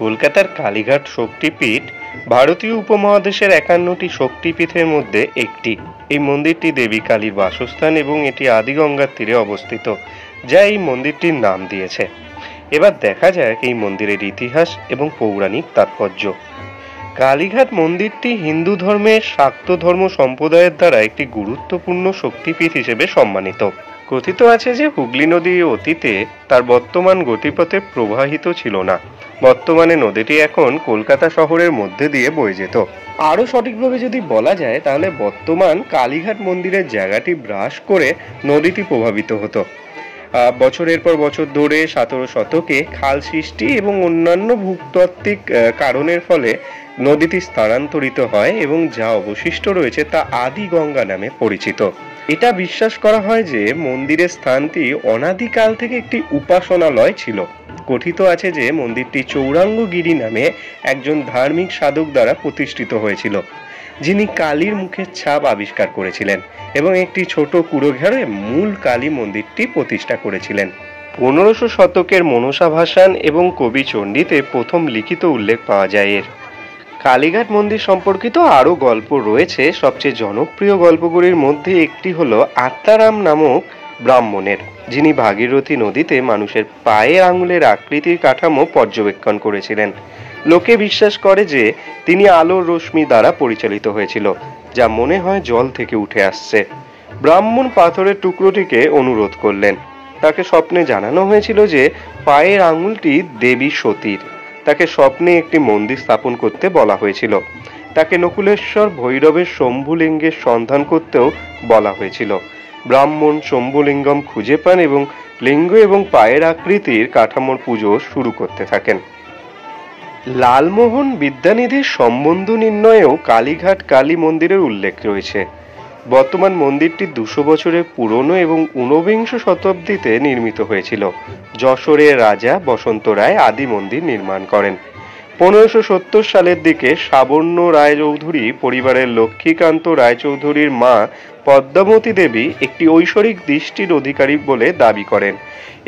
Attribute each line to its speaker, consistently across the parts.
Speaker 1: কলকাতার কালীঘাট শক্তিপীঠ ভারতীয় উপমহাদেশের 51টি শক্তিপীঠের মধ্যে একটি। এই মন্দিরটি দেবী কালীর বাসস্থান এবং এটি আদি গঙ্গার তীরে অবস্থিত, যা এই মন্দিরটির নাম দিয়েছে। এবার দেখা যাক এই মন্দিরের ইতিহাস এবং পৌরাণিক তাৎপর্য। কালীঘাট মন্দিরটি হিন্দু ধর্মের শাক্ত ধর্ম সম্প্রদায়ের দ্বারা একটি গুরুত্বপূর্ণ শক্তিপীঠ হিসেবে সম্মানিত। কথিত আছে যে হুগলি নদী অতীতে তার বর্তমান গতিপথে প্রবাহিত ছিল না। বর্তমানে নদীটি এখন কলকাতা শহরের মধ্যে দিয়ে বয়ে যেত। আরো সঠিকভাবে যদি বলা যায় তাহলে বর্তমান কালীঘাট মন্দিরের জায়গাটি ব্রাশ করে নদীটি প্রভাবিত হতো। বছরের পর বছর ধরে 17 শতকে খাল সৃষ্টি এবং অন্যান্য ভূতাত্ত্বিক কারণের ফলে নদীটি স্থানান্তরিত হয় এবং যা অবশিষ্ট রয়েছে তা আদি গঙ্গা নামে পরিচিত। এটা বিশ্বাস করা হয় যে মন্দিরের স্থানটি অনাদিকাল থেকে একটি উপাসনালয় ছিল। কথিত আছে যে মন্দিরটি চৌরাঙ্গগিরি নামে একজন ধার্মিক সাধক দ্বারা প্রতিষ্ঠিত হয়েছিল, যিনি কালীর মুখের ছাপ আবিষ্কার করেছিলেন এবং একটি ছোট কুড়ো ঘরে মূল কালী মন্দিরটি প্রতিষ্ঠা করেছিলেন। 1500 শতকের মনসা ভাসান এবং কবি চণ্ডীতে প্রথম লিখিত উল্লেখ পাওয়া যায় এর। কালীঘাট মন্দির সম্পর্কিত আরো গল্প রয়েছে। সবচেয়ে জনপ্রিয় গল্পগুলির মধ্যে একটি হলো আত্মারাম নামক ব্রাহ্মণের, যিনি ভাগীরথী নদীতে মানুষের পায়ের আঙুলের আকৃতির কাঠামো পর্যবেক্ষণ করেছিলেন। লোকে বিশ্বাস করে যে তিনি আলোর রশ্মি দ্বারা পরিচালিত হয়েছিল, যা মনে হয় জল থেকে উঠে আসছে। ব্রাহ্মণ পাথরের টুকরোটিকে অনুরোধ করলেন। তাকে স্বপ্নে জানানো হয়েছিল যে পায়ের আঙুলটি দেবী সতীর। তাকে স্বপ্নে একটি মন্দির স্থাপন করতে বলা হয়েছিল। তাকে নকুলেশ্বর ভৈরবের শম্ভুলিঙ্গের সন্ধান করতেও বলা হয়েছিল। ব্রাহ্মণ শম্ভুলিঙ্গম খুঁজে পান এবং লিঙ্গ এবং পায়ের আকৃতির কাঠামোর পুজো শুরু করতে থাকেন। লালমোহন বিদ্যানিধির সম্বন্ধ নির্ণয়েও কালীঘাট কালী মন্দিরের উল্লেখ রয়েছে। বর্তমান মন্দিরটি 200 বছরের পুরনো এবং 19বিংশ শতাব্দীতে নির্মিত হয়েছিল। যশোরের রাজা বসন্ত রায় আদি মন্দির নির্মাণ করেন। 1570 সালের দিকে সাবর্ণ রায়চৌধুরী পরিবারের লক্ষ্মীকান্ত রায়চৌধুরীর মা পদ্মাবতী দেবী একটি ঐশ্বরিক দৃষ্টির অধিকারী বলে দাবি করেন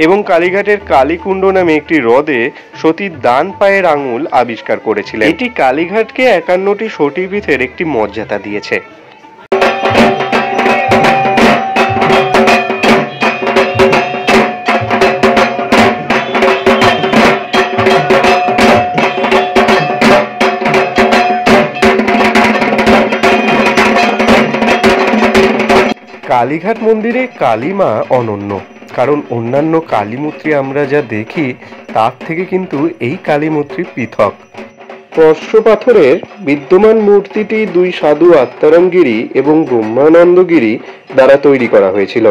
Speaker 1: এবং কালীঘাটের কালীকুণ্ড নামে একটি হ্রদে সতীর ডান পায়ের আঙুল আবিষ্কার করেছিলেন। এটি কালীঘাটকে 51টি শক্তিপীঠের একটি মর্যাদা দিয়েছে। কালীঘাট মন্দিরে কালীমা অনন্য, কারণ অন্যান্য কালীমূর্তি আমরা যা দেখি তার থেকে কিন্তু এই কালীমূর্তি পৃথক। স্পর্শ পাথরের বিদ্যমান মূর্তিটি 2 সাধু আত্মারামগিরি এবং ব্রহ্মানন্দগিরি দ্বারা তৈরি করা হয়েছিল।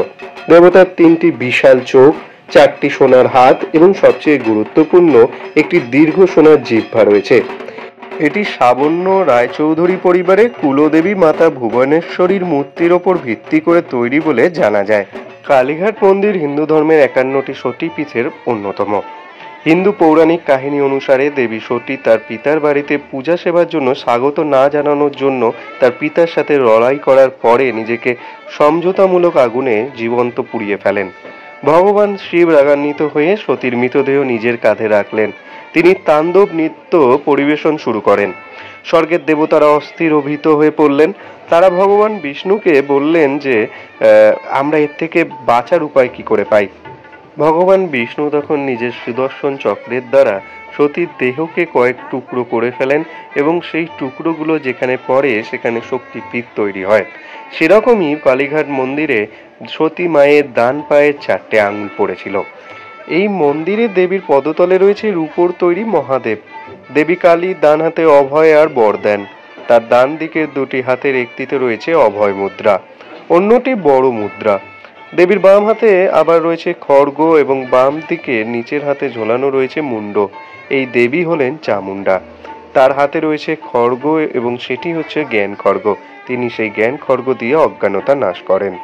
Speaker 1: দেবতার 3টি বিশাল চোখ, 4টি সোনার হাত এবং সবচেয়ে গুরুত্বপূর্ণ একটি দীর্ঘ সোনার জিহ্বা রয়েছে। এটি সাবর্ণ রায়চৌধুরী পরিবারের কুলদেবী মাতা ভুবনেশ্বরীর মূর্তির ওপর ভিত্তি করে তৈরি বলে জানা যায়। কালীঘাট মন্দির হিন্দু ধর্মের 51টি শক্তিপীঠের অন্যতম। হিন্দু পৌরাণিক কাহিনী অনুসারে দেবী সতী তার পিতার বাড়িতে পূজা সেবার জন্য স্বাগত না জানানোর জন্য তার পিতার সাথে লড়াই করার পরে নিজেকে সমঝোতামূলক আগুনে জীবন্ত পুড়িয়ে ফেলেন। ভগবান শিব রাগান্বিত হয়ে সতীর মৃতদেহ নিজের কাঁধে রাখলেন। তিনি তাণ্ডব নৃত্য পরিবেশন শুরু করেন। স্বর্গের দেবতারা অস্থির ও ভীত হয়ে পড়লেন। তারা ভগবান বিষ্ণুকে বললেন যে আমরা এর থেকে বাঁচার উপায় কি করে পাই। ভগবান বিষ্ণু তখন নিজের সুদর্শন চক্রের দ্বারা সতীর দেহকে কয়েক টুকরো করে ফেলেন এবং সেই টুকরোগুলো যেখানে পড়ে সেখানে শক্তিপীঠ তৈরি হয়। সেরকমই কালীঘাট মন্দিরে সতী মায়ের ডান পায়ের 4টে আঙুল পড়েছিল। এই মন্দিরে দেবীর পদতলে রয়েছে রূপোর তৈরি মহাদেব। দেবী কালী ডান হাতে অভয় আর বর দেন। তার ডান দিকের 2টি হাতের একটিতে রয়েছে অভয় মুদ্রা, অন্যটি বড় মুদ্রা। দেবীর বাম হাতে আবার রয়েছে খড়গ এবং বাম দিকে নিচের হাতে ঝোলানো রয়েছে মুন্ড। এই দেবী হলেন চামুন্ডা। তার হাতে রয়েছে খড়গ এবং সেটি হচ্ছে জ্ঞান খড়গ। তিনি সেই জ্ঞান খড়গ দিয়ে অজ্ঞানতা নাশ করেন।